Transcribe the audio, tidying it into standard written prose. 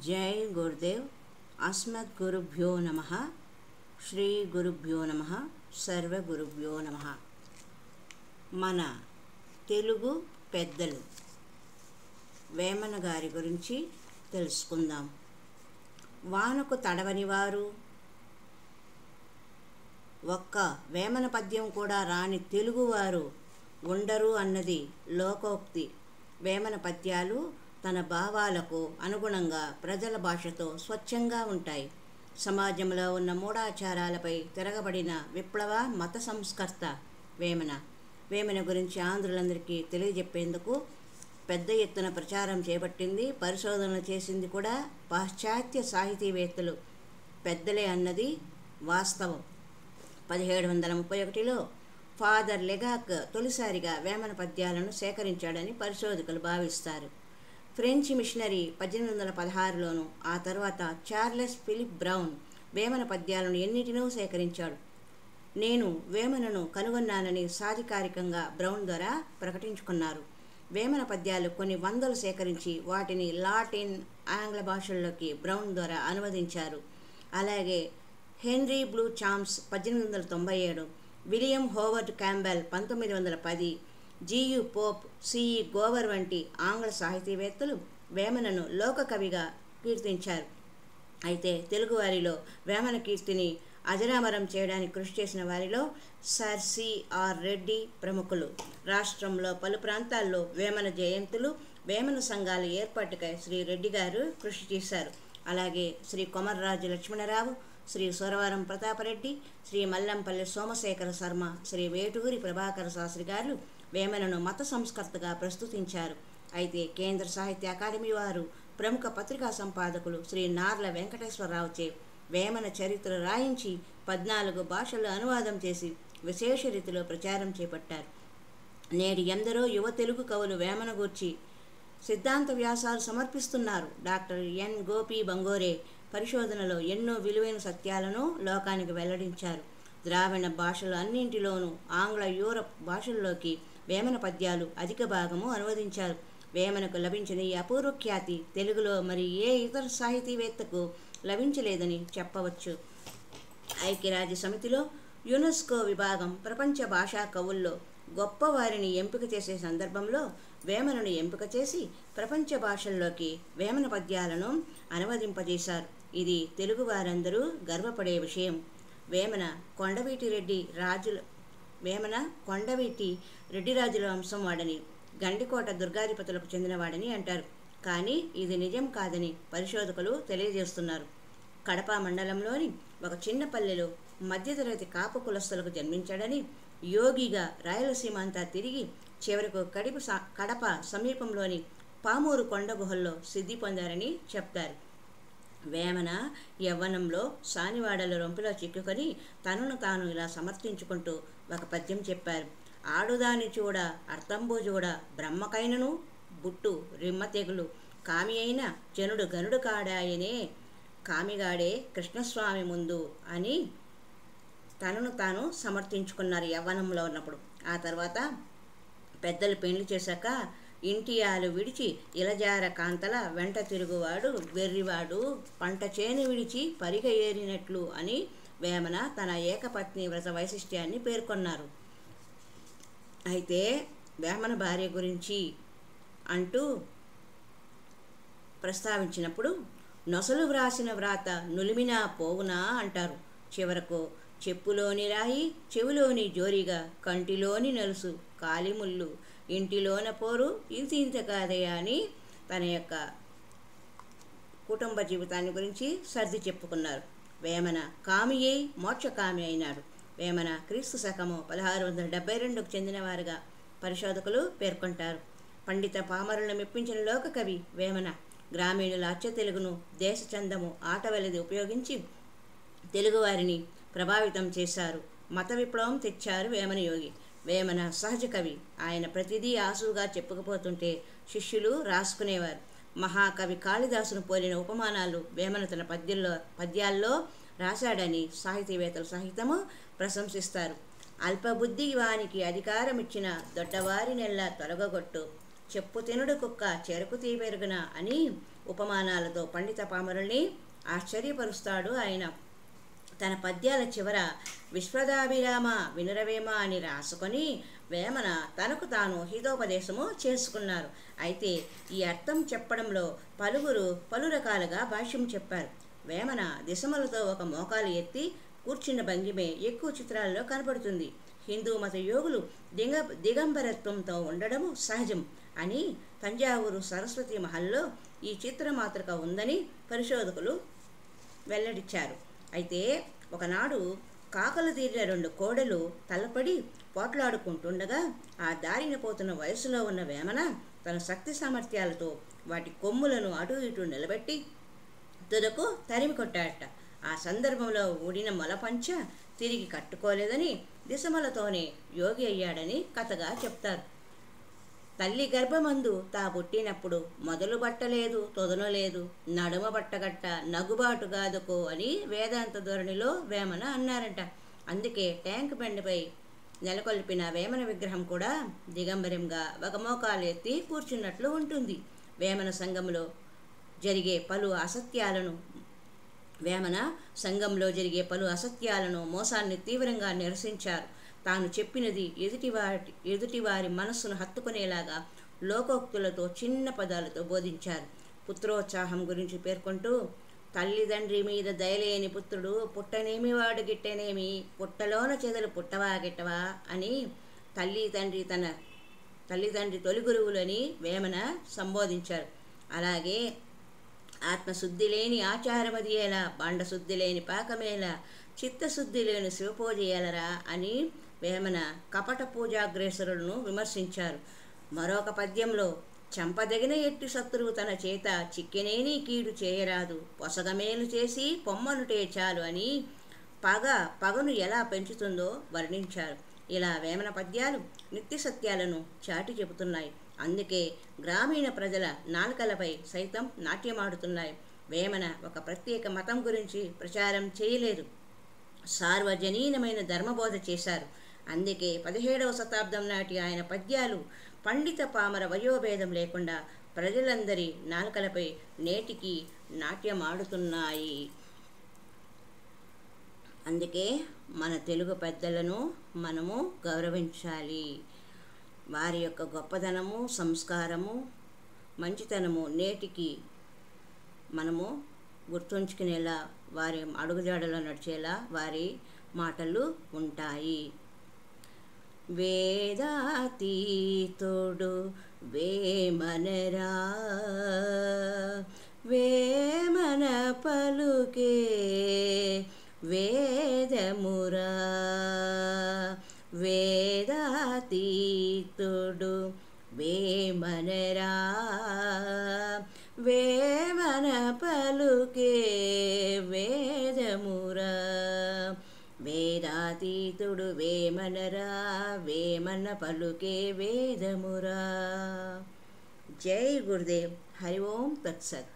జై గురుదేవ్. అస్మద్ గురుభ్యో నమః. శ్రీ గురుభ్యో నమః. సర్వ గురుభ్యో నమః. మన తెలుగు పెద్దలు వేమన గారి గురించి తెలుసుకుందాం. వానకు తడవని వారు, ఒక్క వేమన పద్యం కూడా రాని తెలుగువారు ఉండరు అన్నది లోకోక్తి. వేమన పద్యాలు తన భావాలకు అనుగుణంగా ప్రజల భాషతో స్వచ్ఛంగా ఉంటాయి. సమాజంలో ఉన్న మూఢాచారాలపై తిరగబడిన విప్లవ మత సంస్కర్త వేమన. వేమన గురించి ఆంధ్రులందరికీ తెలియజెప్పేందుకు పెద్ద ఎత్తున ప్రచారం చేపట్టింది, పరిశోధనలు చేసింది కూడా పాశ్చాత్య సాహితీవేత్తలు పెద్దలే అన్నది వాస్తవం. 1731లో ఫాదర్ లెగాక్ తొలిసారిగా వేమన పద్యాలను సేకరించాడని పరిశోధకులు భావిస్తారు. ఫ్రెంచ్ మిషనరీ 1816లోను, ఆ తర్వాత చార్లెస్ ఫిలిప్ బ్రౌన్ వేమన పద్యాలను ఎన్నిటినో సేకరించాడు. నేను వేమనను కనుగొన్నానని సాధికారికంగా బ్రౌన్ ద్వారా ప్రకటించుకున్నారు. వేమన పద్యాలు కొన్ని వందలు సేకరించి వాటిని లాటిన్, ఆంగ్ల భాషల్లోకి బ్రౌన్ ద్వారా అనువదించారు. అలాగే henry blue charms 1897, William Howard Campbell 1910, జియు Pope, CE Gower వంటి ఆంగ్ల సాహితీవేత్తలు వేమనను లోకకవిగా కీర్తించారు. అయితే తెలుగువారిలో వేమన కీర్తిని అజరామరం చేయడానికి కృషి చేసిన వారిలో సర్ సిఆర్ రెడ్డి ప్రముఖులు. రాష్ట్రంలో పలు ప్రాంతాల్లో వేమన జయంతులు, వేమన సంఘాల ఏర్పాటుకై శ్రీ రెడ్డి గారు కృషి చేశారు. అలాగే శ్రీ కొమర్రాజు లక్ష్మణరావు, శ్రీ సురవరం ప్రతాపరెడ్డి, శ్రీ మల్లంపల్లి సోమశేఖర శర్మ, శ్రీ వేటూరి ప్రభాకర శాస్త్రి గారు వేమనను మత సంస్కర్తగా ప్రస్తుతించారు. అయితే కేంద్ర సాహిత్య అకాడమీ వారు ప్రముఖ పత్రికా సంపాదకులు శ్రీ నార్ల వెంకటేశ్వరరావుచే వేమన చరిత్ర రాయించి 14 భాషల్లో అనువాదం చేసి విశేష రీతిలో ప్రచారం చేపట్టారు. నేడు ఎందరో యువ తెలుగు కవులు వేమన గూర్చి సిద్ధాంత వ్యాసాలు సమర్పిస్తున్నారు. డాక్టర్ ఎన్ గోపి బంగోరే పరిశోధనలో ఎన్నో విలువైన సత్యాలను లోకానికి వెల్లడించారు. ద్రావిడ భాషలు అన్నింటిలోనూ ఆంగ్ల, యూరప్ భాషల్లోకి వేమన పద్యాలు అధిక భాగము అనువదించారు. వేమనకు లభించిన ఈ అపూర్వ ఖ్యాతి తెలుగులో మరి ఏ ఇతర సాహితీవేత్తకు లభించలేదని చెప్పవచ్చు. ఐక్యరాజ్య సమితిలో యునెస్కో విభాగం ప్రపంచ భాషా కవుల్లో గొప్పవారిని ఎంపిక చేసే సందర్భంలో వేమనను ఎంపిక చేసి ప్రపంచ భాషల్లోకి వేమన పద్యాలను అనువదింపజేశారు. ఇది తెలుగు వారందరూ గర్వపడే విషయం. వేమన కొండవీటి రెడ్డి రాజుల వంశం వాడని, గండికోట దుర్గాధిపతులకు చెందినవాడని అంటారు. కానీ ఇది నిజం కాదని పరిశోధకులు తెలియజేస్తున్నారు. కడప మండలంలోని ఒక చిన్న పల్లెలో మధ్యతరగతి కాపు కులస్తులకు జన్మించాడని, యోగిగా రాయలసీమ అంతా తిరిగి చివరకు కడప సమీపంలోని పామూరు కొండ గుహల్లో సిద్ధి పొందారని చెప్తారు. వేమన యవ్వనంలో సానివాడల రొంపిలో చిక్కుకొని తనను తాను ఇలా సమర్థించుకుంటూ ఒక పద్యం చెప్పారు. ఆడుదాని చూడ అర్థంబు చూడ బ్రహ్మకైనను బుట్టు రిమ్మ తెగులు కామి అయిన జనుడు గనుడు కాడాయనే కామిగాడే కృష్ణస్వామి ముందు అని తనను తాను సమర్థించుకున్నారు యవ్వనంలో ఉన్నప్పుడు. ఆ తర్వాత పెద్దలు పెళ్లి చేశాక ఇంటియాలు విడిచి ఇలజార కాంతల వెంట తిరుగువాడు వెర్రివాడు పంట చేను విడిచి పరిగ ఏరినట్లు అని వేమన తన ఏకపత్ని వ్రత వైశిష్ట్యాన్ని పేర్కొన్నారు. అయితే వేమన భార్య గురించి అంటూ ప్రస్తావించినప్పుడు నొసలు వ్రాసిన వ్రాత నులిమినా పోవునా అంటారు. చివరకు చెప్పులోని రాయి చెవిలోని జోరిగా కంటిలోని నలుసు కాలిముళ్ళు ఇంటిలోన పోరు ఇంత కాదయా అని తన యొక్క కుటుంబ జీవితాన్ని గురించి సర్ది చెప్పుకున్నారు. వేమన కామియే మోక్షకామి అయినాడు. వేమన క్రీస్తు శకము 1672కు చెందినవారుగా పరిశోధకులు పేర్కొంటారు. పండిత పామరులను మెప్పించిన లోకకవి వేమన. గ్రామీణుల అచ్చ తెలుగును దేశ చందము ఆటవెలది ఉపయోగించి తెలుగువారిని ప్రభావితం చేశారు. మత విప్లవం తెచ్చారు వేమన యోగి. వేమన సహజ కవి. ఆయన ప్రతిదీ ఆసుగా చెప్పుకుపోతుంటే శిష్యులు రాసుకునేవారు. మహాకవి కాళిదాసును పోలిన ఉపమానాలు వేమన తన పద్యాల్లో రాశాడని సాహితీవేత్తలు సహితము ప్రశంసిస్తారు. అల్పబుద్ధి వానికి అధికారమిచ్చిన దొడ్డవారి నెల్ల తొలగొట్టు చెప్పు తినుడు కుక్క చెరుకు తీపెరుగున అని ఉపమానాలతో పండిత పామరుల్ని ఆశ్చర్యపరుస్తాడు ఆయన. తన పద్యాల చివర విశ్వదాభిరామ వినురవేమ అని రాసుకొని వేమన తనకు తాను హితోపదేశము చేసుకున్నారు. అయితే ఈ అర్థం చెప్పడంలో పలువురు పలు రకాలుగా భాష్యం చెప్పారు. వేమన దిశమలతో ఒక మోకాలు ఎత్తి కూర్చున్న భంగిమే ఎక్కువ చిత్రాల్లో కనపడుతుంది. హిందూ మత యోగులు దిగంబరత్వంతో ఉండడము సహజం అని తంజావూరు సరస్వతి మహల్లో ఈ చిత్రమాతృక ఉందని పరిశోధకులు వెల్లడించారు. అయితే ఒకనాడు కాకలు తీరిన 2 కోడలు తలపడి పోట్లాడుకుంటుండగా ఆ దారిన పోతున్న వయసులో ఉన్న వేమన తన శక్తి సామర్థ్యాలతో వాటి కొమ్ములను అటు ఇటు నిలబెట్టి తుదకు తరిమి కొట్టాడట. ఆ సందర్భంలో ఊడిన మొలపంచ తిరిగి కట్టుకోలేదని దిశమలతోనే యోగి అయ్యాడని కథగా చెప్తారు. తల్లి గర్భమందు తా పుట్టినప్పుడు మొదలు బట్టలేదు తొదనలేదు నడుమ బట్టగట్ట నగుబాటుగాదుకో అని వేదాంత ధోరణిలో వేమన అన్నారంట. అందుకే ట్యాంక్ బండిపై నెలకొల్పిన వేమన విగ్రహం కూడా దిగంబరంగా ఒక మోకాలు ఎత్తి కూర్చున్నట్లు ఉంటుంది. వేమన సంఘంలో జరిగే పలు అసత్యాలను మోసాన్ని తీవ్రంగా నిరసించారు. తాను చెప్పినది ఎదుటివారి మనస్సును హత్తుకునేలాగా లోకోక్తులతో చిన్న పదాలతో బోధించారు. పుత్రోత్సాహం గురించి పేర్కొంటూ తల్లిదండ్రి మీద దయలేని పుత్రుడు పుట్టనేమి వాడు గిట్టనేమి పుట్టలోన చెదలు పుట్టవా గిట్టవా అని తల్లిదండ్రి తొలి గురువులని వేమన సంబోధించారు. అలాగే ఆత్మశుద్ధి లేని ఆచారమదియేలా బండశుద్ధి లేని పాకమేలా చిత్తశుద్ధి లేని శివపూజయేలరా అని వేమన కపట పూజాగ్రేసరులను విమర్శించారు. మరొక పద్యంలో చంపదగిన ఎట్టి శత్రువు తన చేత చిక్కెనేని కీడు చేయరాదు పొసగమేలు చేసి పొమ్మనుటే చాలు అని పగను ఎలా పెంచుతుందో వర్ణించారు. ఇలా వేమన పద్యాలు నిత్య సత్యాలను చాటి చెబుతున్నాయి. అందుకే గ్రామీణ ప్రజల నాలుకలపై సైతం నాట్యమాడుతున్నాయి. వేమన ఒక ప్రత్యేక మతం గురించి ప్రచారం చేయలేదు, సార్వజనీనమైన ధర్మబోధ చేశారు. అందుకే 17వ శతాబ్దం నాటి ఆయన పద్యాలు పండిత పామర వయోభేదం లేకుండా ప్రజలందరి నాలుకలపై నేటికి నాట్యమాడుతున్నాయి. అందుకే మన తెలుగు పెద్దలను మనము గౌరవించాలి. వారి యొక్క గొప్పదనము, సంస్కారము, మంచితనము నేటికి మనము గుర్తుంచుకునేలా, వారి అడుగుజాడలో నడిచేలా వారి మాటలు ఉంటాయి. వేదాతీతుడు వేమనరా వేమన పలుకే వేదమురా వేదాతీతుడు వేమనరా వేమన పలుకే వేదమురా వేదాతీతుడు వేమనరా వేమన పలుకే వేదమురా. జై గురుదేవ్. హరి ఓం తత్సత్.